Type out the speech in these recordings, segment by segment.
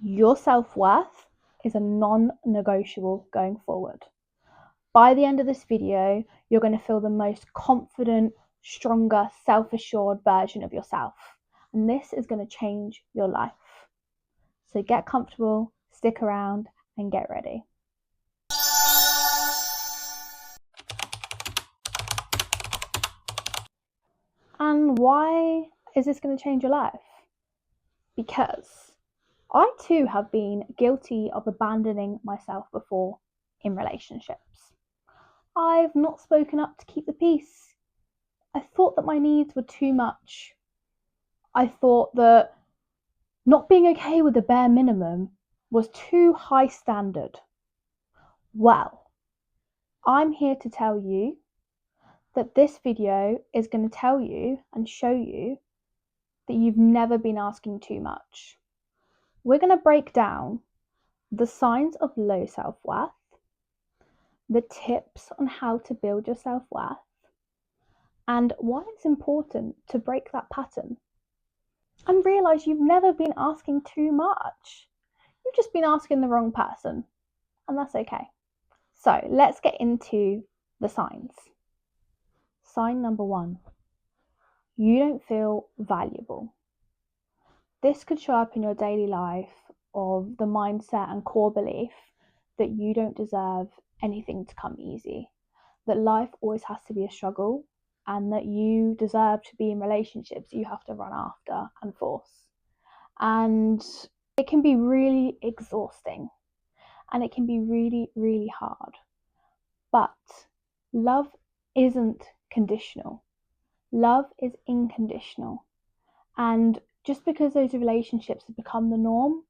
Your self-worth is a non-negotiable going forward. By the end of this video, you're going to feel the most confident, stronger, self-assured version of yourself. And this is going to change your life. So get comfortable, stick around, and get ready. And why is this going to change your life? Because I too have been guilty of abandoning myself before in relationships. I've not spoken up to keep the peace. I thought that my needs were too much. I thought that not being okay with the bare minimum was too high standard. Well, I'm here to tell you that this video is going to tell you and show you that you've never been asking too much. We're going to break down the signs of low self-worth, the tips on how to build your self-worth, and why it's important to break that pattern and realize you've never been asking too much. You've just been asking the wrong person, and that's okay. So let's get into the signs. Sign number 1, you don't feel valuable. This could show up in your daily life of the mindset and core belief that you don't deserve anything to come easy, that life always has to be a struggle, and that you deserve to be in relationships you have to run after and force. And it can be really exhausting, and it can be really, really hard. But love isn't conditional. Love is unconditional. And just because those relationships have become the norm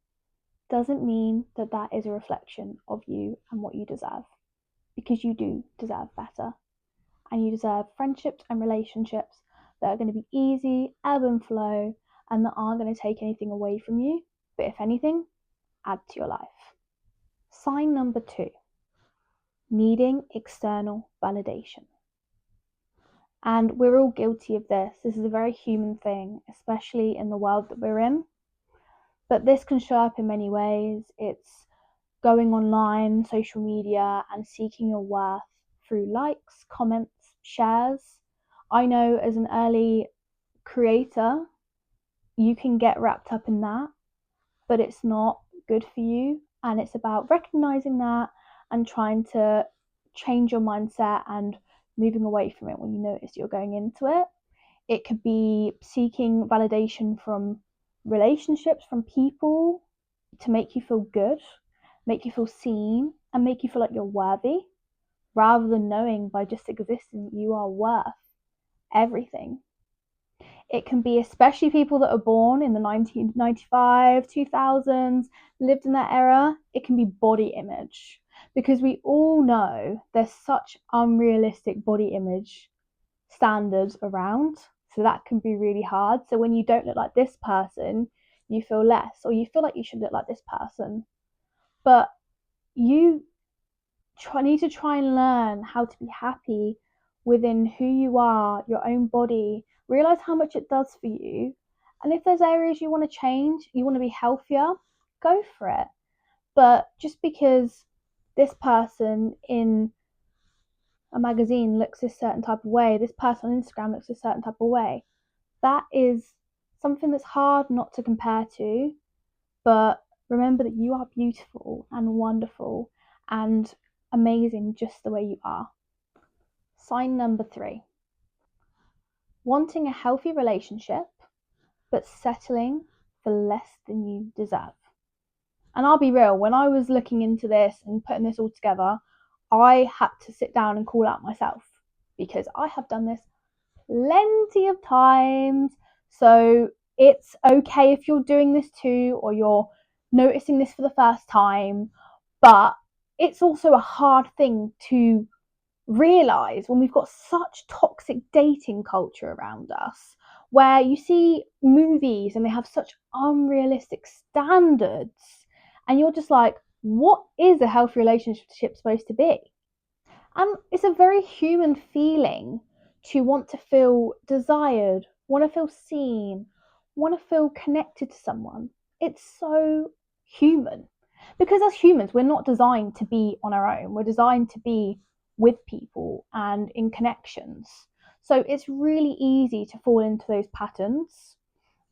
doesn't mean that that is a reflection of you and what you deserve. Because you do deserve better. And you deserve friendships and relationships that are going to be easy, ebb and flow, and that aren't going to take anything away from you, but if anything, add to your life. Sign number 2, needing external validation. And we're all guilty of this. This is a very human thing, especially in the world that we're in. But this can show up in many ways. It's going online, social media, and seeking your worth through likes, comments, shares. I know as an early creator, you can get wrapped up in that, but it's not good for you. And it's about recognizing that and trying to change your mindset and moving away from it when you notice you're going into it. It could be seeking validation from relationships, from people, to make you feel good, make you feel seen, and make you feel like you're worthy, rather than knowing by just existing you are worth everything. It can be especially people that are born in the 1995, 2000s, lived in that era. It can be body image, because we all know there's such unrealistic body image standards around. So that can be really hard. So when you don't look like this person, you feel less, or you feel like you should look like this person. But you need to try and learn how to be happy within who you are, your own body. Realize how much it does for you. And if there's areas you want to change, you want to be healthier, go for it. But just because this person in a magazine looks a certain type of way, this person on Instagram looks a certain type of way, that is something that's hard not to compare to. But remember that you are beautiful and wonderful and amazing just the way you are. Sign number 3, wanting a healthy relationship but settling for less than you deserve. And I'll be real, when I was looking into this and putting this all together, I had to sit down and call out myself, because I have done this plenty of times. So it's okay if you're doing this too, or you're noticing this for the first time, but it's also a hard thing to realize when we've got such toxic dating culture around us, where you see movies and they have such unrealistic standards, and you're just like, what is a healthy relationship supposed to be? And it's a very human feeling to want to feel desired, want to feel seen, want to feel connected to someone. It's so human. Because as humans, we're not designed to be on our own. We're designed to be with people and in connections. So it's really easy to fall into those patterns.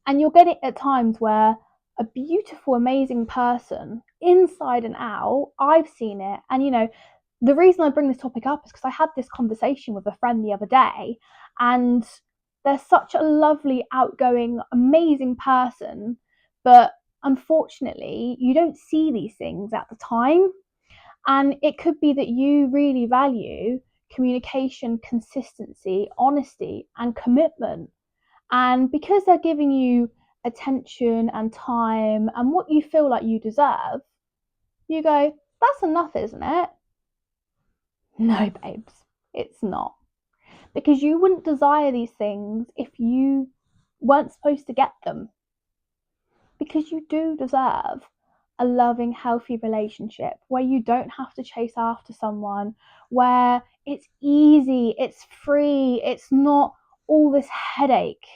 And you'll get it at times where a beautiful, amazing person, inside and out, I've seen it. And, the reason I bring this topic up is because I had this conversation with a friend the other day, and they're such a lovely, outgoing, amazing person, but unfortunately, you don't see these things at the time. And it could be that you really value communication, consistency, honesty, and commitment. And because they're giving you attention and time and what you feel like you deserve, you go, that's enough, isn't it? No, babes, it's not. Because you wouldn't desire these things if you weren't supposed to get them. Because you do deserve a loving, healthy relationship where you don't have to chase after someone, where it's easy, it's free, it's not all this headache.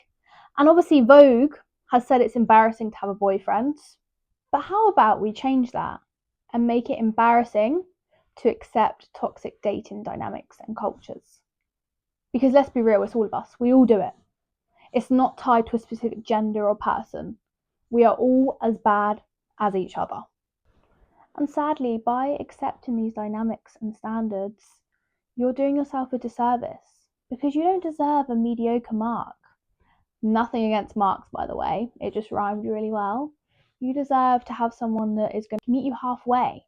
And obviously, Vogue has said it's embarrassing to have a boyfriend. But how about we change that and make it embarrassing to accept toxic dating dynamics and cultures? Because let's be real, it's all of us. We all do it. It's not tied to a specific gender or person. We are all as bad as each other. And sadly, by accepting these dynamics and standards, you're doing yourself a disservice because you don't deserve a mediocre mark. Nothing against marks, by the way, it just rhymed really well. You deserve to have someone that is going to meet you halfway,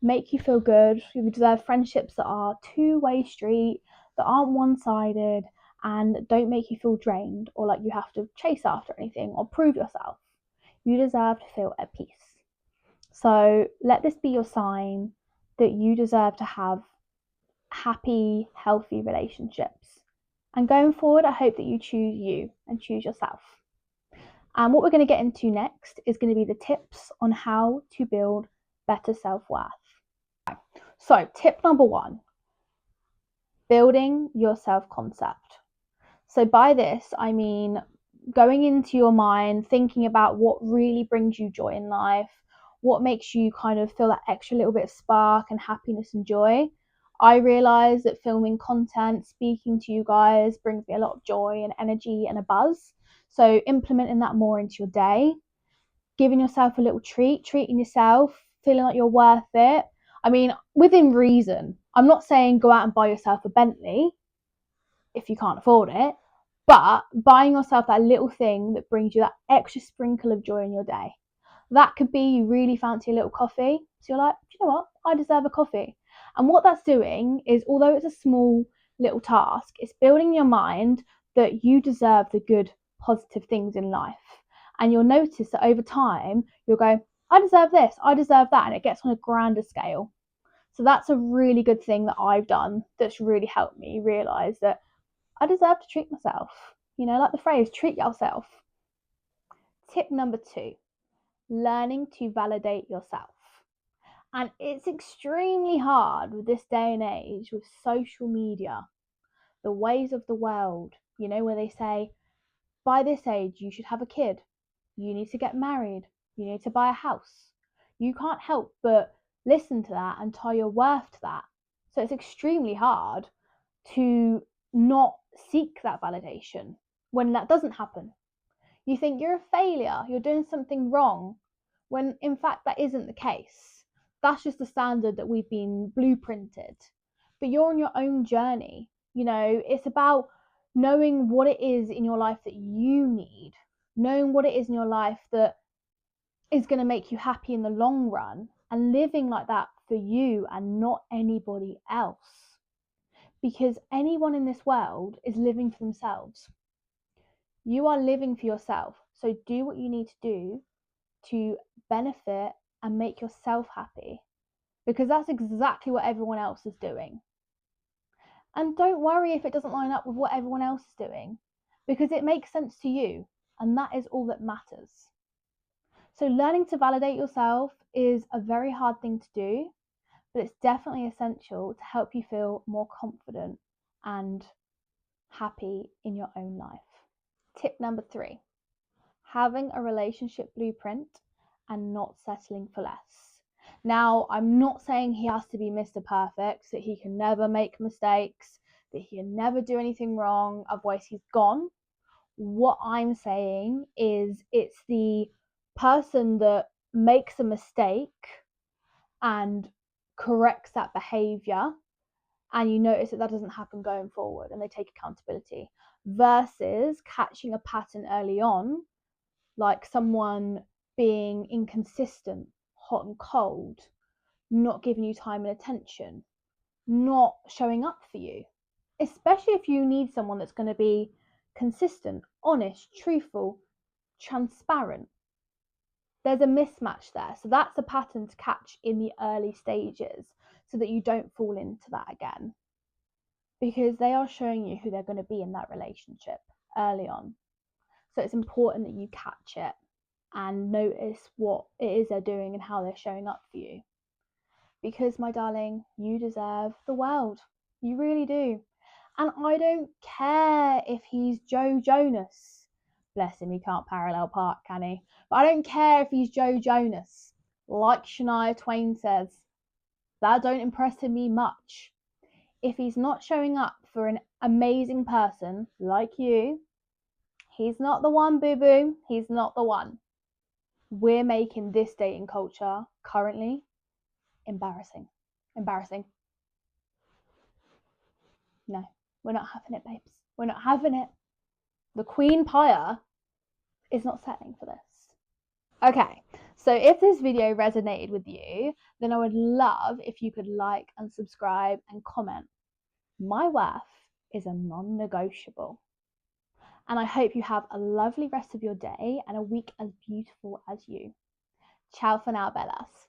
make you feel good. You deserve friendships that are two-way street, that aren't one-sided, and don't make you feel drained or like you have to chase after anything or prove yourself. You deserve to feel at peace. So let this be your sign that you deserve to have happy, healthy relationships. And going forward, I hope that you choose you and choose yourself. And what we're going to get into next is going to be the tips on how to build better self-worth. So, tip number 1, building your self-concept. So by this, I mean going into your mind, thinking about what really brings you joy in life, what makes you kind of feel that extra little bit of spark and happiness and joy. I realise that filming content, speaking to you guys brings me a lot of joy and energy and a buzz. So implementing that more into your day, giving yourself a little treat, treating yourself, feeling like you're worth it. I mean, within reason. I'm not saying go out and buy yourself a Bentley if you can't afford it, but buying yourself that little thing that brings you that extra sprinkle of joy in your day. That could be you really fancy a little coffee. So you're like, you know what? I deserve a coffee. And what that's doing is, although it's a small little task, it's building in your mind that you deserve the good, positive things in life. And you'll notice that over time, you'll go, I deserve this, I deserve that. And it gets on a grander scale. So that's a really good thing that I've done that's really helped me realize that I deserve to treat myself. Like the phrase, treat yourself. Tip number 2, learning to validate yourself. And it's extremely hard with this day and age with social media, the ways of the world, where they say, by this age, you should have a kid, you need to get married, you need to buy a house. You can't help but listen to that and tie your worth to that. So it's extremely hard to not seek that validation when that doesn't happen. You think you're a failure, you're doing something wrong, when in fact that isn't the case. That's just the standard that we've been blueprinted. But you're on your own journey. It's about knowing what it is in your life that you need, knowing what it is in your life that is going to make you happy in the long run, and living like that for you and not anybody else. Because anyone in this world is living for themselves. You are living for yourself. So do what you need to do to benefit and make yourself happy, because that's exactly what everyone else is doing. And don't worry if it doesn't line up with what everyone else is doing, because it makes sense to you, and that is all that matters. So learning to validate yourself is a very hard thing to do, but it's definitely essential to help you feel more confident and happy in your own life. Tip number 3, having a relationship blueprint and not settling for less. Now, I'm not saying he has to be Mr. Perfect, that he can never make mistakes, that he can never do anything wrong, otherwise he's gone. What I'm saying is it's the person that makes a mistake and corrects that behavior, and you notice that doesn't happen going forward and they take accountability, versus catching a pattern early on, like someone being inconsistent, hot and cold, not giving you time and attention, not showing up for you, especially if you need someone that's going to be consistent, honest, truthful, transparent. There's a mismatch there. So that's a pattern to catch in the early stages so that you don't fall into that again, because they are showing you who they're going to be in that relationship early on. So it's important that you catch it and notice what it is they're doing and how they're showing up for you. Because, my darling, you deserve the world. You really do. And I don't care if he's Joe Jonas. Bless him, he can't parallel park, can he? But I don't care if he's Joe Jonas. Like Shania Twain says, that don't impress me much. If he's not showing up for an amazing person like you, he's not the one, boo-boo. He's not the one. We're making this dating culture currently embarrassing. Embarrassing. No, we're not having it, babes. We're not having it. The Queen Pyre is not settling for this. Okay, so if this video resonated with you, then I would love if you could like and subscribe and comment. My worth is a non-negotiable. And I hope you have a lovely rest of your day and a week as beautiful as you. Ciao for now, Bellas.